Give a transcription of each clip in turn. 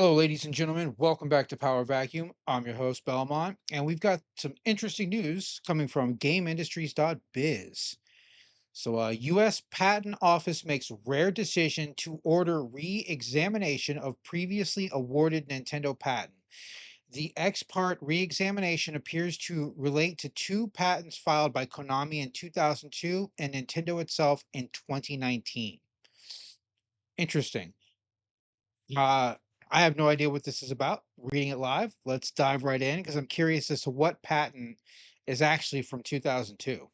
Hello, ladies and gentlemen. Welcome back to Power Vacuum. I'm your host, Belmont, and we've got some interesting news coming from GameIndustries.biz. U.S. Patent Office makes rare decision to order re-examination of previously awarded Nintendo patent. The ex parte re-examination appears to relate to two patents filed by Konami in 2002 and Nintendo itself in 2019. Interesting. Uh, I have no idea what this is about. Reading it live. Let's dive right in because I'm curious as to what patent is actually from 2002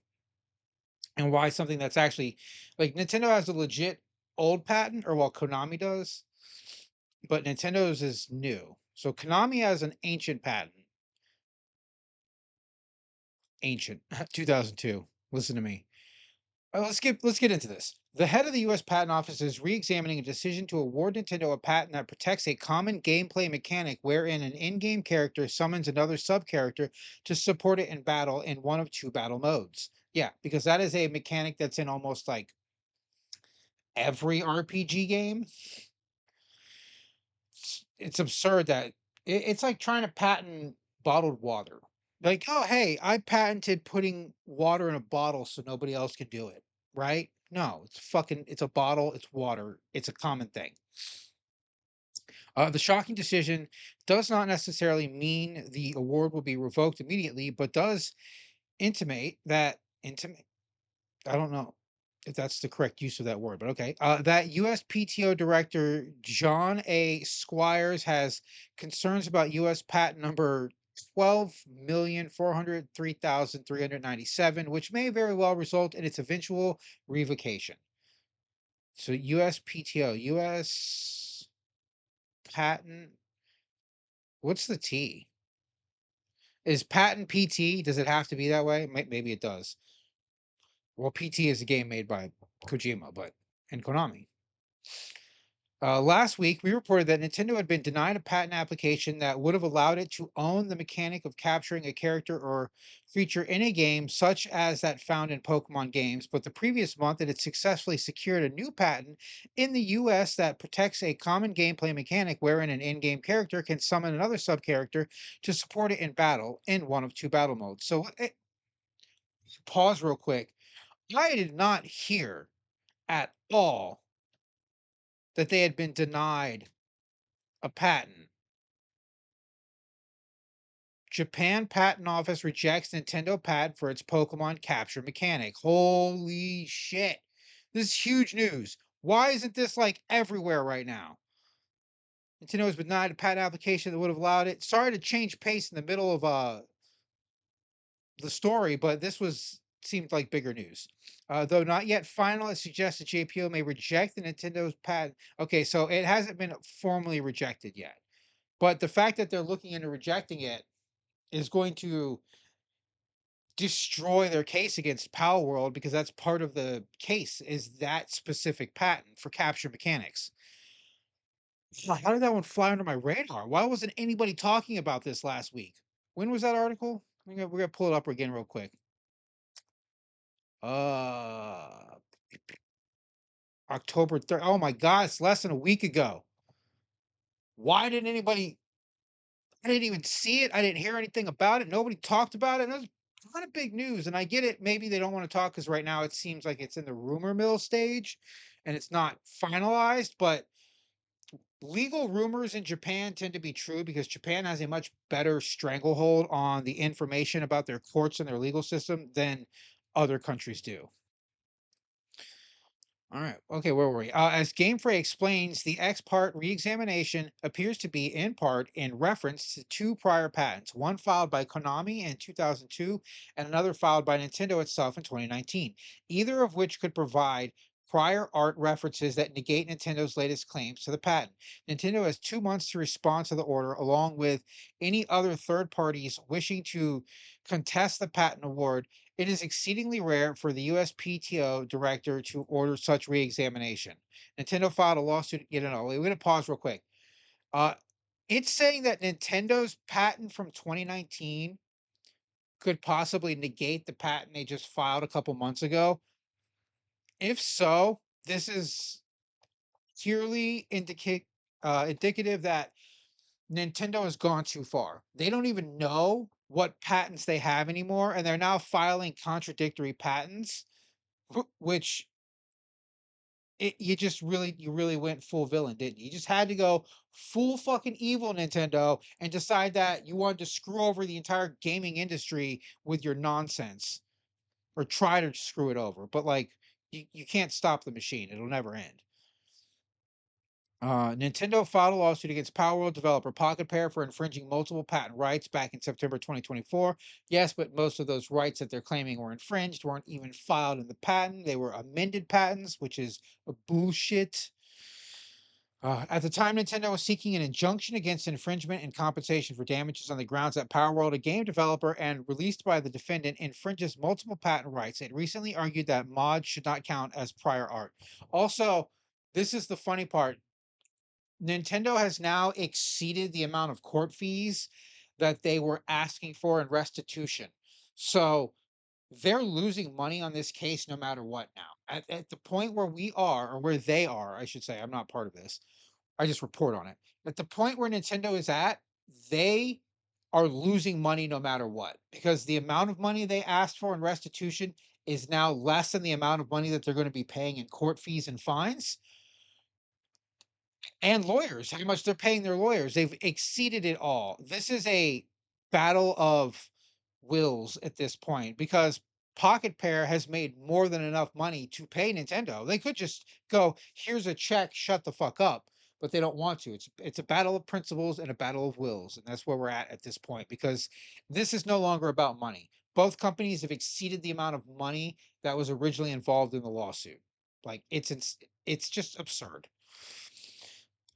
and why something that's actually like Nintendo has a legit old patent, or while Konami does, but Nintendo's is new. So Konami has an ancient patent. Ancient 2002. Listen to me. Let's get into this. The head of the U.S. Patent Office is re-examining a decision to award Nintendo a patent that protects a common gameplay mechanic wherein an in-game character summons another sub-character to support it in battle in one of two battle modes. Yeah, because that is a mechanic that's in almost like every RPG game. It's absurd that it's like trying to patent bottled water. Like, oh, hey, I patented putting water in a bottle so nobody else can do it, right? No, it's a bottle, it's water, it's a common thing. The shocking decision does not necessarily mean the award will be revoked immediately, but does intimate, I don't know if that's the correct use of that word, but okay. That USPTO director John A. Squires has concerns about U.S. patent number 12,403,397, which may very well result in its eventual revocation. So USPTO, U.S. patent. What's the T? Is patent PT? Does it have to be that way? Maybe it does. Well, PT is a game made by Kojima, but and Konami. Last week, we reported that Nintendo had been denied a patent application that would have allowed it to own the mechanic of capturing a character or feature in a game, such as that found in Pokemon games. But the previous month, it had successfully secured a new patent in the US that protects a common gameplay mechanic wherein an in game character can summon another sub character to support it in battle in one of two battle modes. Pause real quick. I did not hear at all that they had been denied a patent. Japan Patent Office rejects Nintendo patent for its Pokemon capture mechanic. Holy shit. This is huge news. Why isn't this like everywhere right now? Nintendo has been denied a patent application that would have allowed it. Sorry to change pace in the middle of the story, but this was seemed like bigger news. Though not yet final, it suggests that JPO may reject the Nintendo's patent. Okay, so it hasn't been formally rejected yet. But the fact that they're looking into rejecting it is going to destroy their case against Power World because that's part of the case is that specific patent for capture mechanics. How did that one fly under my radar? Why wasn't anybody talking about this last week? When was that article? We're gonna pull it up again real quick. Uh October 3rd. Oh my god, it's less than a week ago. Why didn't anybody I didn't even see it. I didn't hear anything about it. Nobody talked about it. And it was kind of big news. And I get it. Maybe they don't want to talk because right now it seems like it's in the rumor mill stage and it's not finalized. But legal rumors in Japan tend to be true because Japan has a much better stranglehold on the information about their courts and their legal system than other countries do. All right. Okay, where were we? As Game Freak explains, the ex parte re-examination appears to be in part in reference to two prior patents, one filed by Konami in 2002 and another filed by Nintendo itself in 2019, either of which could provide prior art references that negate Nintendo's latest claims to the patent. Nintendo has 2 months to respond to the order, along with any other third parties wishing to contest the patent award. It is exceedingly rare for the USPTO director to order such re-examination. Nintendo filed a lawsuit. You know, we're going to pause real quick. Uh, it's saying that Nintendo's patent from 2019 could possibly negate the patent they just filed a couple months ago. If so, this is purely indicative that Nintendo has gone too far. They don't even know what patents they have anymore, and they're now filing contradictory patents, which you really went full villain, didn't you? You just had to go full fucking evil, Nintendo, and decide that you wanted to screw over the entire gaming industry with your nonsense, or try to screw it over. But like, you can't stop the machine; it'll never end. Nintendo filed a lawsuit against Power World developer Pocket Pair for infringing multiple patent rights back in September 2024. Yes, but most of those rights that they're claiming were infringed weren't even filed in the patent. They were amended patents, which is bullshit. At the time, Nintendo was seeking an injunction against infringement and compensation for damages on the grounds that Power World, a game developer and released by the defendant, infringes multiple patent rights. It recently argued that mods should not count as prior art. Also, this is the funny part. Nintendo has now exceeded the amount of court fees that they were asking for in restitution. So they're losing money on this case no matter what now. At the point where we are, or where they are, I should say, I'm not part of this. I just report on it. At the point where Nintendo is at, they are losing money no matter what, because the amount of money they asked for in restitution is now less than the amount of money that they're going to be paying in court fees and fines. And lawyers, how much they're paying their lawyers. They've exceeded it all. This is a battle of wills at this point, because Pocket Pair has made more than enough money to pay Nintendo. They could just go, here's a check, shut the fuck up. But they don't want to. It's a battle of principles and a battle of wills. And that's where we're at this point, because this is no longer about money. Both companies have exceeded the amount of money that was originally involved in the lawsuit. Like, it's just absurd.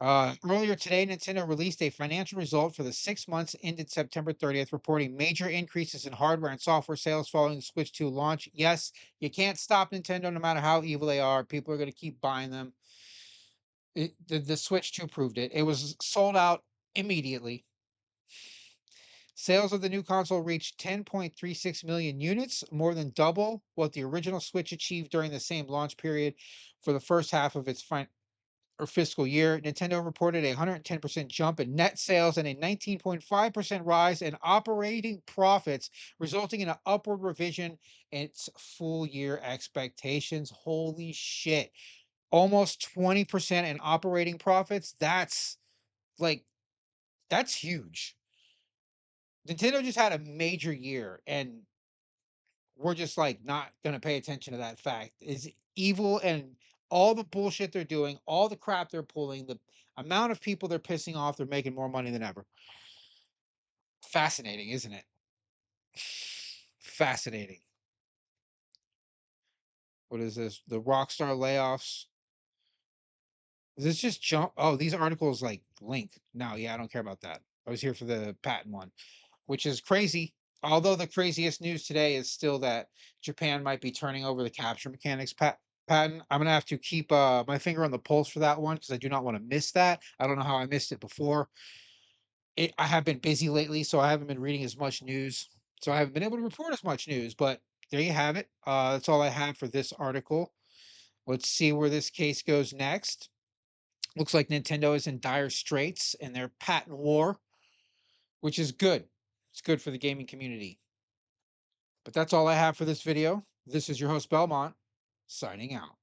Earlier today, Nintendo released a financial result for the 6 months ended September 30th, reporting major increases in hardware and software sales following the Switch 2 launch. Yes, you can't stop Nintendo no matter how evil they are. People are going to keep buying them. The Switch 2 proved it. It was sold out immediately. Sales of the new console reached 10.36 million units, more than double what the original Switch achieved during the same launch period for the first half of its fiscal year. Nintendo reported a 110% jump in net sales and a 19.5% rise in operating profits, resulting in an upward revision in its full year expectations. Holy shit. Almost 20% in operating profits. Like, that's huge. Nintendo just had a major year, and we're just like not going to pay attention to that fact. Is evil, and all the bullshit they're doing, all the crap they're pulling, the amount of people they're pissing off, they're making more money than ever. Fascinating, isn't it? Fascinating. What is this? The Rockstar layoffs. Is this just jump? Oh, these articles like link. No, yeah, I don't care about that. I was here for the patent one, which is crazy. Although the craziest news today is still that Japan might be turning over the capture mechanics patent. I'm gonna have to keep my finger on the pulse for that one, because I do not want to miss that. I don't know how I missed it before. I have been busy lately, so I haven't been reading as much news. So I haven't been able to report as much news, but there you have it. That's all I have for this article. Let's see where this case goes next. Looks like Nintendo is in dire straits in their patent war, which is good. It's good for the gaming community. But that's all I have for this video. This is your host, Belmont, signing out.